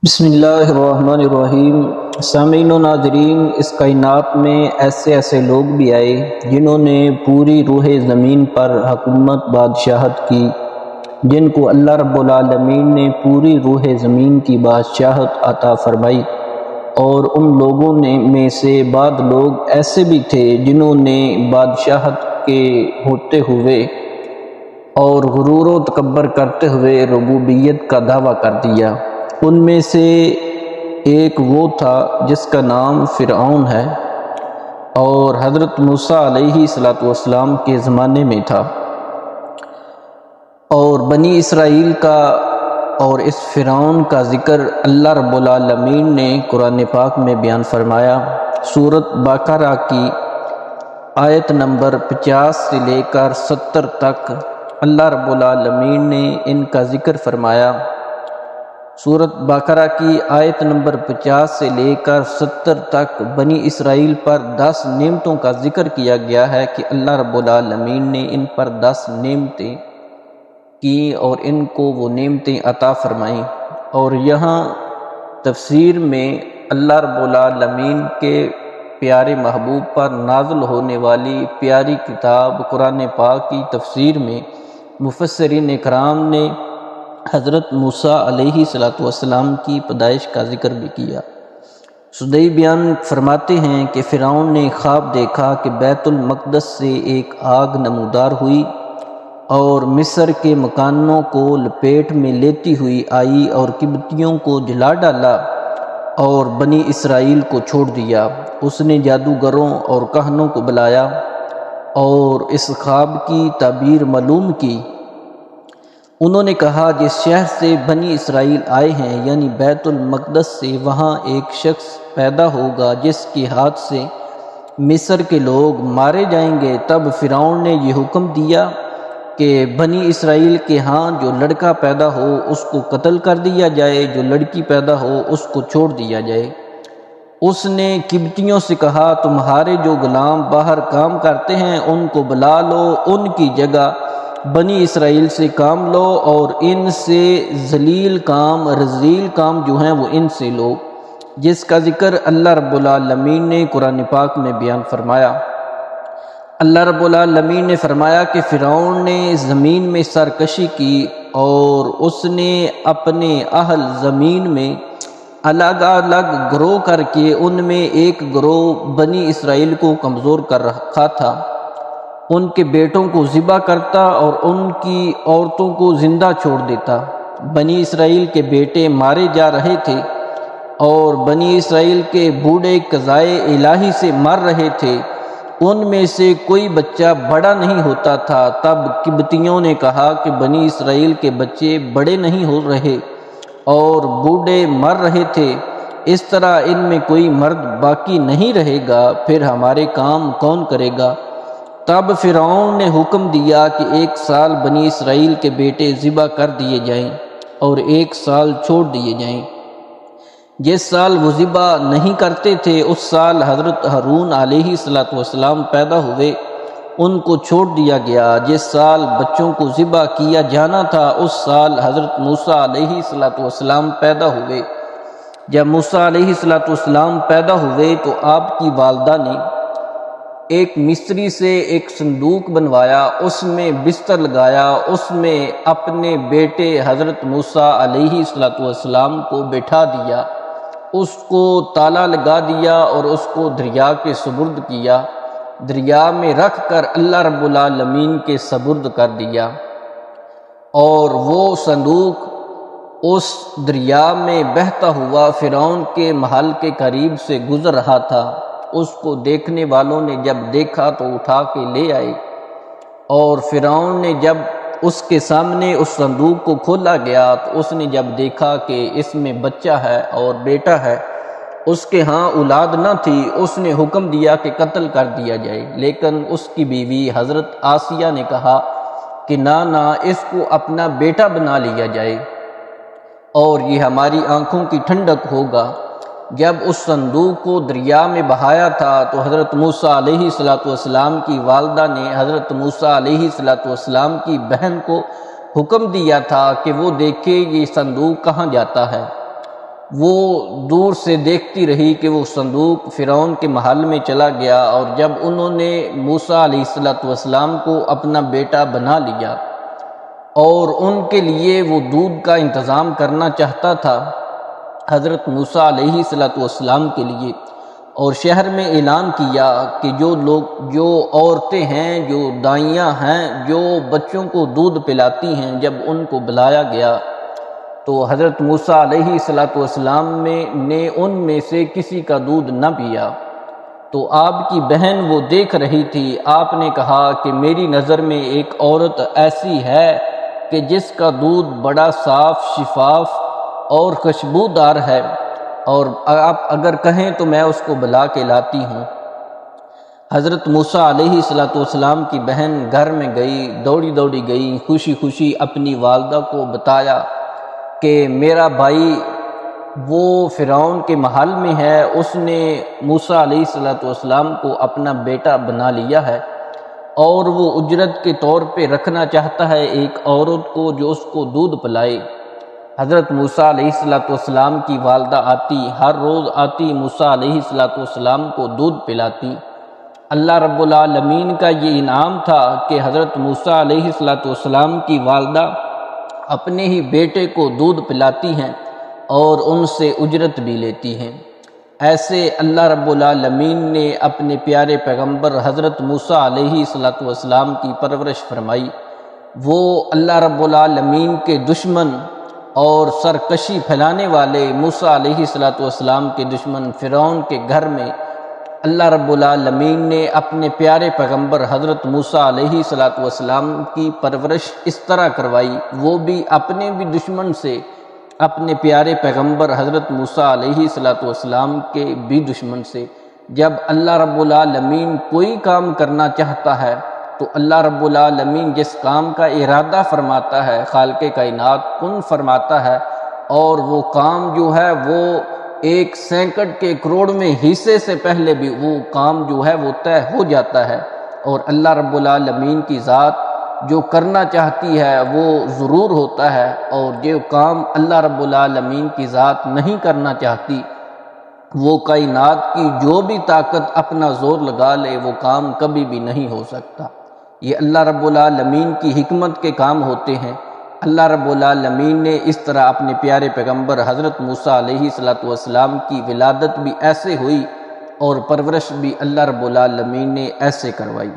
بسم اللہ الرحمن الرحیم۔ سامعین و ناظرین، اس کائنات میں ایسے لوگ بھی آئے جنہوں نے پوری روح زمین پر حکومت بادشاہت کی، جن کو اللہ رب العالمین نے پوری روح زمین کی بادشاہت عطا فرمائی، اور ان لوگوں میں سے بعض لوگ ایسے بھی تھے جنہوں نے بادشاہت کے ہوتے ہوئے اور غرور و تکبر کرتے ہوئے ربوبیت کا دعویٰ کر دیا۔ ان میں سے ایک وہ تھا جس کا نام فرعون ہے، اور حضرت موسیٰ علیہ السلام کے زمانے میں تھا، اور بنی اسرائیل کا اور اس فرعون کا ذکر اللہ رب العالمین نے قرآن پاک میں بیان فرمایا۔ سورۃ بقرہ کی آیت نمبر 50 سے لے کر 70 تک اللہ رب العالمین نے ان کا ذکر فرمایا۔ سورۃ بقرہ کی آیت نمبر 50 سے لے کر 70 تک بنی اسرائیل پر 10 نعمتوں کا ذکر کیا گیا ہے کہ اللہ رب العالمین نے ان پر 10 نعمتیں کی اور ان کو وہ نعمتیں عطا فرمائیں۔ اور یہاں تفسیر میں اللہ رب العالمین کے پیارے محبوب پر نازل ہونے والی پیاری کتاب قرآن پاک کی تفسیر میں مفسرین کرام نے حضرت موسیٰ علیہ السلام کی پیدائش کا ذکر بھی کیا۔ سدی بیان فرماتے ہیں کہ فرعون نے خواب دیکھا کہ بیت المقدس سے ایک آگ نمودار ہوئی اور مصر کے مکانوں کو لپیٹ میں لیتی ہوئی آئی اور قبطیوں کو جلا ڈالا اور بنی اسرائیل کو چھوڑ دیا۔ اس نے جادوگروں اور کہنوں کو بلایا اور اس خواب کی تعبیر معلوم کی۔ انہوں نے کہا، جس شہر سے بنی اسرائیل آئے ہیں یعنی بیت المقدس سے، وہاں ایک شخص پیدا ہوگا جس کے ہاتھ سے مصر کے لوگ مارے جائیں گے۔ تب فرعون نے یہ حکم دیا کہ بنی اسرائیل کے ہاں جو لڑکا پیدا ہو اس کو قتل کر دیا جائے، جو لڑکی پیدا ہو اس کو چھوڑ دیا جائے۔ اس نے قبطیوں سے کہا، تمہارے جو غلام باہر کام کرتے ہیں ان کو بلا لو، ان کی جگہ بنی اسرائیل سے کام لو، اور ان سے ذلیل کام رذیل کام جو ہیں وہ ان سے لو، جس کا ذکر اللہ رب العالمین نے قرآن پاک میں بیان فرمایا۔ اللہ رب العالمین نے فرمایا کہ فرعون نے زمین میں سرکشی کی اور اس نے اپنے اہل زمین میں الگ الگ گروہ کر کے ان میں ایک گروہ بنی اسرائیل کو کمزور کر رکھا تھا۔ ان کے بیٹوں کو ذبح کرتا اور ان کی عورتوں کو زندہ چھوڑ دیتا۔ بنی اسرائیل کے بیٹے مارے جا رہے تھے اور بنی اسرائیل کے بوڑھے قضائے الہی سے مر رہے تھے، ان میں سے کوئی بچہ بڑا نہیں ہوتا تھا۔ تب قبطیوں نے کہا کہ بنی اسرائیل کے بچے بڑے نہیں ہو رہے اور بوڑھے مر رہے تھے، اس طرح ان میں کوئی مرد باقی نہیں رہے گا، پھر ہمارے کام کون کرے گا؟ تب فرعون نے حکم دیا کہ 1 سال بنی اسرائیل کے بیٹے ذبح کر دیے جائیں اور 1 سال چھوڑ دیے جائیں۔ جس سال وہ ذبح نہیں کرتے تھے اس سال حضرت ہارون علیہ السلام پیدا ہوئے، ان کو چھوڑ دیا گیا۔ جس سال بچوں کو ذبح کیا جانا تھا اس سال حضرت موسیٰ علیہ السلام پیدا ہوئے۔ جب موسیٰ علیہ السلام پیدا ہوئے تو آپ کی والدہ نے ایک مستری سے ایک صندوق بنوایا، اس میں بستر لگایا، اس میں اپنے بیٹے حضرت موسیٰ علیہ السلام کو بٹھا دیا، اس کو تالا لگا دیا اور اس کو دریا کے سپرد کیا، دریا میں رکھ کر اللہ رب العالمین کے سپرد کر دیا، اور وہ صندوق اس دریا میں بہتا ہوا فرعون کے محل کے قریب سے گزر رہا تھا۔ اس کو دیکھنے والوں نے جب دیکھا تو اٹھا کے لے آئے، اور فرعون نے جب اس کے سامنے اس صندوق کو کھولا گیا تو اس نے جب دیکھا کہ اس میں بچہ ہے اور بیٹا ہے، اس کے ہاں اولاد نہ تھی، اس نے حکم دیا کہ قتل کر دیا جائے۔ لیکن اس کی بیوی حضرت آسیہ نے کہا کہ نہ اس کو اپنا بیٹا بنا لیا جائے اور یہ ہماری آنکھوں کی ٹھنڈک ہوگا۔ جب اس صندوق کو دریا میں بہایا تھا تو حضرت موسیٰ علیہ السلام کی والدہ نے حضرت موسیٰ علیہ السلام کی بہن کو حکم دیا تھا کہ وہ دیکھے یہ صندوق کہاں جاتا ہے، وہ دور سے دیکھتی رہی کہ وہ صندوق فرعون کے محل میں چلا گیا، اور جب انہوں نے موسیٰ علیہ السلام کو اپنا بیٹا بنا لیا اور ان کے لیے وہ دودھ کا انتظام کرنا چاہتا تھا حضرت موسیٰ علیہ السلام کے لیے، اور شہر میں اعلان کیا کہ جو عورتیں ہیں، جو دائیاں ہیں، جو بچوں کو دودھ پلاتی ہیں، جب ان کو بلایا گیا تو حضرت موسیٰ علیہ السلام نے ان میں سے کسی کا دودھ نہ پیا۔ تو آپ کی بہن وہ دیکھ رہی تھی، آپ نے کہا کہ میری نظر میں ایک عورت ایسی ہے کہ جس کا دودھ بڑا صاف، شفاف اور خوشبودار ہے، اور آپ اگر کہیں تو میں اس کو بلا کے لاتی ہوں۔ حضرت موسیٰ علیہ السلام کی بہن گھر میں گئی، دوڑی گئی، خوشی خوشی اپنی والدہ کو بتایا کہ میرا بھائی وہ فرعون کے محل میں ہے، اس نے موسیٰ علیہ السلام کو اپنا بیٹا بنا لیا ہے، اور وہ اجرت کے طور پہ رکھنا چاہتا ہے ایک عورت کو جو اس کو دودھ پلائے۔ حضرت موسیٰ علیہ السلام کی والدہ آتی، ہر روز آتی، موسیٰ علیہ السلام کو دودھ پلاتی۔ اللہ رب العالمین کا یہ انعام تھا کہ حضرت موسیٰ علیہ السلام کی والدہ اپنے ہی بیٹے کو دودھ پلاتی ہیں اور ان سے اجرت بھی لیتی ہیں۔ ایسے اللہ رب العالمین نے اپنے پیارے پیغمبر حضرت موسیٰ علیہ السلام کی پرورش فرمائی۔ وہ اللہ رب العالمین کے دشمن اور سرکشی پھیلانے والے موسیٰ علیہ السلام کے دشمن فرعون کے گھر میں اللہ رب العالمین نے اپنے پیارے پیغمبر حضرت موسیٰ علیہ السلام کی پرورش اس طرح کروائی، وہ بھی اپنے بھی دشمن سے، اپنے پیارے پیغمبر حضرت موسیٰ علیہ السلام کے بھی دشمن سے۔ جب اللہ رب العالمین کوئی کام کرنا چاہتا ہے تو اللہ رب العالمین جس کام کا ارادہ فرماتا ہے، خالق کائنات کن فرماتا ہے، اور وہ کام جو ہے وہ 1 سینکڑ کے کروڑ میں حصے سے پہلے بھی وہ کام جو ہے وہ طے ہو جاتا ہے، اور اللہ رب العالمین کی ذات جو کرنا چاہتی ہے وہ ضرور ہوتا ہے، اور جو کام اللہ رب العالمین کی ذات نہیں کرنا چاہتی وہ کائنات کی جو بھی طاقت اپنا زور لگا لے وہ کام کبھی بھی نہیں ہو سکتا۔ یہ اللہ رب العالمین کی حکمت کے کام ہوتے ہیں۔ اللہ رب العالمین نے اس طرح اپنے پیارے پیغمبر حضرت موسیٰ علیہ السلام کی ولادت بھی ایسے ہوئی اور پرورش بھی اللہ رب العالمین نے ایسے کروائی۔